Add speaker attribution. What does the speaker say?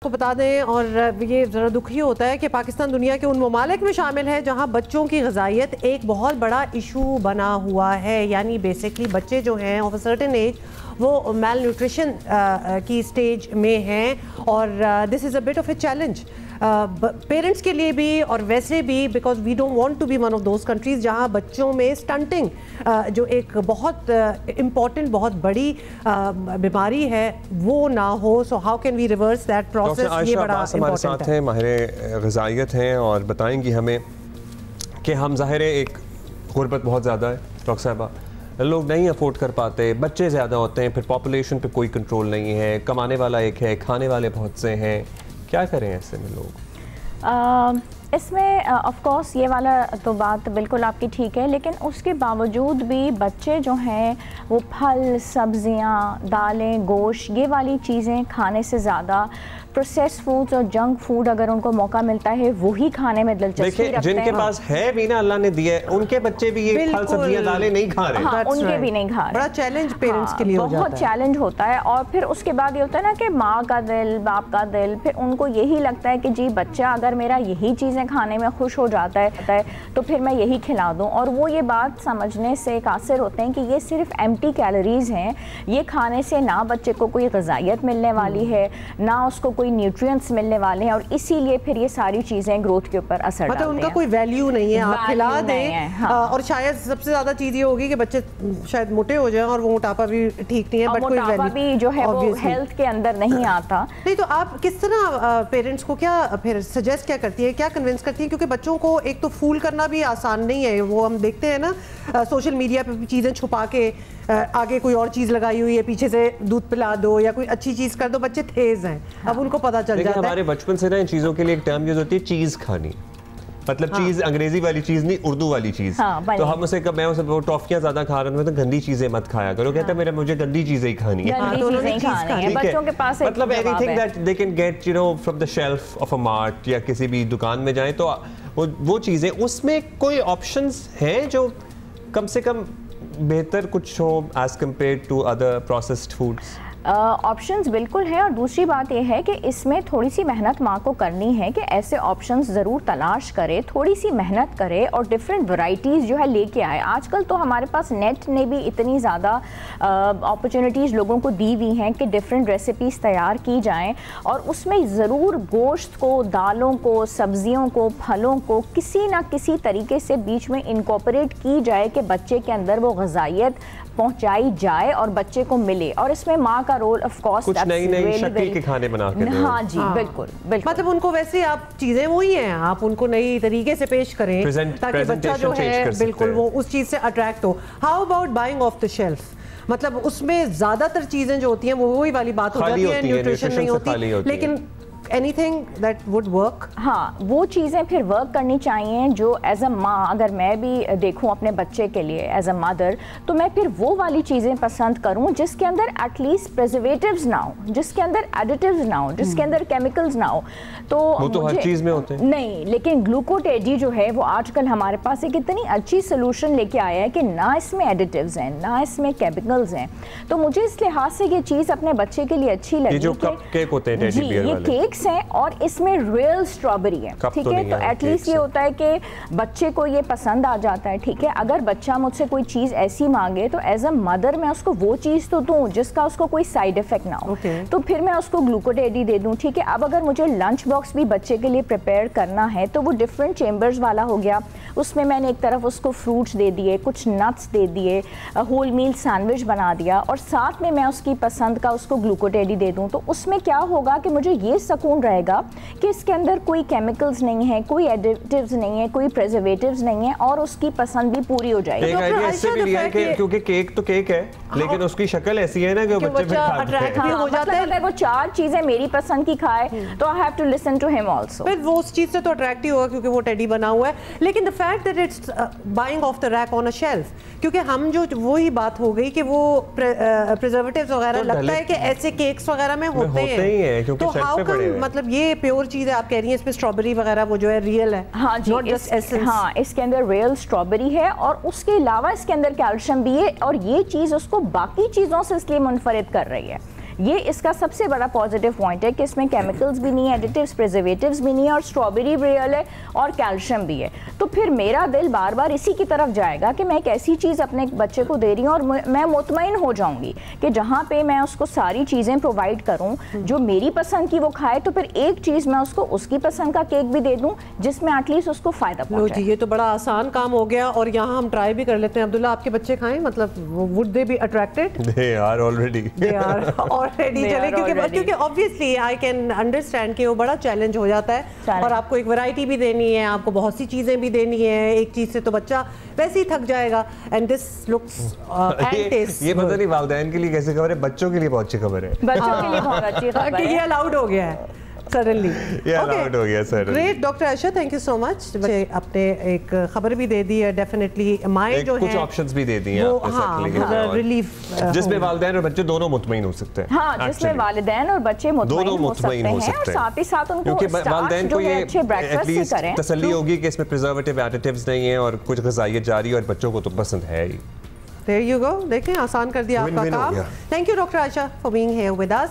Speaker 1: आपको बता दें, और ये ज़रा दुखी होता है कि पाकिस्तान दुनिया के उन ममालिक में शामिल है जहां बच्चों की ग़िज़ाइयत एक बहुत बड़ा इशू बना हुआ है। यानी बेसिकली बच्चे जो हैं ऑफ अ सर्टेन एज वो मेल न्यूट्रिशन की स्टेज में हैं, और this is a bit of a challenge parents के लिए भी और वैसे भी, because we don't want to be one of those countries जहां बच्चों में स्टंटिंग जो एक बहुत इम्पॉर्टेंट बहुत बड़ी बीमारी है वो ना हो। So how can we reverse that process, ये बड़ा
Speaker 2: हमारे साथ हैं, माहिर ग़िज़ाइयत हैं और बताएंगी हमें कि हम ज़ाहिर है एक गुर्बत बहुत ज़्यादा है डॉक्टर साहबा, लोग नहीं अफोर्ड कर पाते, बच्चे ज़्यादा होते हैं, फिर पॉपुलेशन पे कोई कंट्रोल नहीं है, कमाने वाला एक है, खाने वाले बहुत से हैं, क्या करें ऐसे में लोग?
Speaker 3: इसमें ऑफ कोर्स ये वाला तो बात बिल्कुल आपकी ठीक है, लेकिन उसके बावजूद भी बच्चे जो हैं वो फल, सब्जियां, दालें, गोश्त, ये वाली चीज़ें खाने से ज़्यादा प्रोसेस फूड्स और जंक फूड अगर उनको मौका मिलता है वही खाने में दिलचस्पी रखते हैं।
Speaker 2: जिनके पास है भी ना, अल्लाह ने दिया है, उनके बच्चे भी ये फल सब्जियां दालें नहीं खा रहे।
Speaker 3: हाँ, उनके भी नहीं खा रहे।
Speaker 1: बड़ा चैलेंज पेरेंट्स के लिए हो जाता है,
Speaker 3: बहुत चैलेंज होता है। और फिर उसके बाद ये होता है ना कि माँ का दिल, बाप का दिल, फिर उनको यही लगता है कि जी बच्चा अगर मेरा यही चीज़ें खाने में खुश हो जाता है तो फिर मैं यही खिला दूँ। और वो ये बात समझने से कासिर होते हैं कि ये सिर्फ एम्प्टी कैलोरीज हैं, ये खाने से ना बच्चे को कोई ग़िज़ाइयत मिलने वाली है, ना उसको कोई न्यूट्रिएंट्स मिलने वाले हैं, और इसीलिए फिर ये सारी चीज़ें ग्रोथ के ऊपर असर डालती हैं।
Speaker 1: उनका कोई वैल्यू नहीं है, आप खिला दें।
Speaker 3: हाँ।
Speaker 1: और शायद सबसे ज़्यादा चीज़ ये होगी कि बच्चे शायद मोटे हो जाएं और वो मोटापा भी ठीक नहीं है, बट कोई
Speaker 3: मोटापा भी जो है वो हेल्थ के अंदर नहीं आता।
Speaker 1: नहीं, तो आप किस तरह पेरेंट्स को क्या फिर सजेस्ट क्या करती है, क्या कन्विंस करती है? क्योंकि बच्चों को एक तो फूल करना भी आसान नहीं है, वो हम देखते हैं ना सोशल मीडिया पे चीज़ें छुपा के आगे कोई और चीज़ लगाई हुई है, पीछे से दूध पिला दो या कोई अच्छी चीज़ कर दो, बच्चे तेज हैं। हाँ। अब उनको पता चल जाता है।
Speaker 2: हमारे बचपन से ना इन चीज़ों के लिए एक टर्म यूज होती है, चीज़ खानी, मतलब हाँ। चीज़ अंग्रेजी वाली चीज़ नहीं, उर्दू वाली चीज़। हाँ, तो हम उसे मैं उसे टॉफियाँ ज़्यादा खा रहा हूँ तो गंदी चीज़ें मत खाया करो, कहता है मेरा मुझे गंदी चीज़ें ही खानी है।
Speaker 3: बच्चों के पास
Speaker 2: मतलब anything that they can get from the shelf of a mart या किसी भी दुकान में जाए तो वो चीज़ें, उसमें कोई ऑप्शंस हैं जो कम से कम बेहतर कुछ हो as compare to other processed foods?
Speaker 3: Options बिल्कुल है, और दूसरी बात यह है कि इसमें थोड़ी सी मेहनत माँ को करनी है कि ऐसे ऑप्शंस ज़रूर तलाश करे, थोड़ी सी मेहनत करे और डिफरेंट वैरायटीज़ जो है लेके आए। आजकल तो हमारे पास नेट ने भी इतनी ज़्यादा अपॉर्चुनिटीज़ लोगों को दी हुई हैं कि डिफरेंट रेसिपीज़ तैयार की जाएं, और उसमें ज़रूर गोश्त को, दालों को, सब्जियों को, फलों को किसी ना किसी तरीके से बीच में इनकॉर्पोरेट की जाए कि बच्चे के अंदर वो ग़िज़ाइयत पहुंचाई जाए और बच्चे को मिले। और इसमें माँ का रोल ऑफ कोर्स
Speaker 2: कुछ नई शक्ल के खाने बना के दो।
Speaker 3: हाँ जी, बिल्कुल बिल्कुल।
Speaker 1: मतलब उनको वैसे आप चीजें वही हैं, आप उनको नई तरीके से पेश करें ताकि बच्चा जो है बिल्कुल वो उस चीज से अट्रैक्ट हो। How about buying of the shelf? मतलब उसमें ज्यादातर चीजें जो होती हैं वो वही वाली बात हो जाती है, न्यूट्रिशन नहीं होती, लेकिन एनीथिंग दैट वुड वर्क।
Speaker 3: हाँ, वो चीज़ें फिर वर्क करनी चाहिए जो एज अ माँ, अगर मैं भी देखूँ अपने बच्चे के लिए एज अ मदर, तो मैं फिर वो वाली चीज़ें पसंद करूँ जिसके अंदर एटलीस्ट प्रिजर्वेटिव्स ना हो, जिसके अंदर एडिटिव्स ना हो, जिसके अंदर केमिकल्स ना हो। तो
Speaker 2: वो तो हर चीज़ में होते हैं।
Speaker 3: नहीं, लेकिन ग्लूकोटेडी जो है वो आजकल हमारे पास एक इतनी अच्छी सोल्यूशन लेके आया है कि ना इसमें एडिटिव्स हैं, ना इसमें केमिकल्स हैं। तो मुझे इस लिहाज से ये चीज़ अपने बच्चे के लिए अच्छी लगी।
Speaker 2: जो कप केक होते हैं टेडी बियर वाले,
Speaker 3: ये केक हैं और इसमें रियल स्ट्रॉबेरी है, ठीक है। तो एटलीस्ट ये होता है कि बच्चे को ये पसंद आ जाता है, ठीक है। अगर बच्चा मुझसे कोई चीज़ ऐसी मांगे तो एज अ मदर मैं उसको वो चीज़ तो दूँ जिसका उसको कोई साइड इफेक्ट ना हो, तो फिर मैं उसको ग्लूकोडेडी दे दूँ, ठीक है। अब अगर मुझे लंच बॉक्स भी बच्चे के लिए प्रिपेयर करना है तो वो डिफरेंट चेम्बर्स वाला हो गया, उसमें मैंने एक तरफ उसको फ्रूट्स दे दिए, कुछ नट्स दे दिए, होल मील सैंडविच बना दिया, और साथ में मैं उसकी पसंद का उसको ग्लूकोडेडी दे दूँ। तो उसमें क्या होगा कि मुझे ये सुकून रहेगा कि इसके अंदर कोई केमिकल्स नहीं है, कोई एडिटिव्स नहीं है, कोई प्रिजर्वेटिव्स नहीं है, और उसकी पसंद भी पूरी हो जाएगी।
Speaker 2: एक आइडिया इससे भी लिया है कि क्योंकि केक तो केक है, लेकिन उसकी शक्ल ऐसी है ना कि बच्चे फिर
Speaker 1: अट्रैक्ट भी हो जाते हैं।
Speaker 3: अगर वो चार चीजें मेरी पसंद की खाए तो I have to listen to him also.
Speaker 1: फिर वो उस चीज से तो अट्रैक्टिव होगा क्योंकि वो टेडी बना हुआ है। लेकिन the fact that it's buying of the rack on a shelf, क्योंकि हम जो वही बात हो गई कि वो प्रिजर्वेटिव्स वगैरह लगता है कि ऐसे केक्स वगैरह में होते हैं, तो हाउ कम, मतलब ये प्योर चीज है आप कह रही हैं, इसमें स्ट्रॉबेरी वगैरह वो जो है रियल है?
Speaker 3: हाँ जी, हाँ, इसके अंदर रियल स्ट्रॉबेरी है, और उसके अलावा इसके अंदर कैल्शियम भी है, और ये चीज उसको बाकी चीजों से इसलिए मुनफरिद कर रही है ये इसका सबसे बड़ा पॉजिटिव पॉइंट है कि इसमें केमिकल्स भी नहीं है, एडिटिव्स, प्रिजर्वेटिव्स भी नहीं है, और स्ट्रॉबेरी भी रियल है और कैल्शियम भी है। तो फिर मेरा दिल बार बार इसी की तरफ जाएगा कि मैं एक ऐसी चीज़ अपने बच्चे को दे रही हूँ और मैं मुतमईन हो जाऊंगी कि जहाँ पे मैं उसको सारी चीज़ें प्रोवाइड करूँ जो मेरी पसंद की वो खाए, तो फिर एक चीज़ मैं उसको उसकी पसंद का केक भी दे दूँ जिसमें एटलीस्ट उसको फ़ायदा पहुंचे।
Speaker 1: ये तो बड़ा आसान काम हो गया, और यहाँ हम ट्राई भी कर लेते हैं। अब्दुल्ला, आपके बच्चे खाएं, मतलब would they be attracted?
Speaker 2: They are already
Speaker 1: क्योंकि ऑब्वियसली आई कैन अंडरस्टैंड कि वो बड़ा चैलेंज हो जाता है, और आपको एक वैरायटी भी देनी है, आपको बहुत सी चीजें भी देनी है, एक चीज से तो बच्चा वैसे ही थक जाएगा। And this looks and taste,
Speaker 2: ये पता नहीं वालिदैन के लिए कैसे खबर है, बच्चों के लिए बहुत अच्छी खबर है।
Speaker 3: बच्चों के लिए बहुत अच्छी खबर है,
Speaker 1: ये अलाउड हो गया है सडनली।
Speaker 2: हो गया sir.
Speaker 1: Great doctor Ayesha, thank you so much. आपने एक खबर भी दे दी है, डेफिनेटली माए जो है
Speaker 2: कुछ ऑप्शंस भी दे दिए
Speaker 1: हैं, रिलीफ
Speaker 2: जिसमें वालिदैन और बच्चे दोनों मुतमईन हो सकते हैं।
Speaker 3: हाँ, जिसमें वालिदैन और बच्चे
Speaker 2: दोनों मुतमईन हो सकते हैं,
Speaker 3: और साथ ही साथ उनको
Speaker 2: वालिदैन को ये
Speaker 3: ब्रेकफास्ट करें,
Speaker 2: तसल्ली होगी कि इसमें प्रिजर्वेटिव एडिटिव्स नहीं है और कुछ ग़िज़ाइयत जारी है, और बच्चों को तो पसंद है ही।
Speaker 1: There you go, देखें आसान कर दिया आपका काम। Thank you doctor Ayesha for being here with us.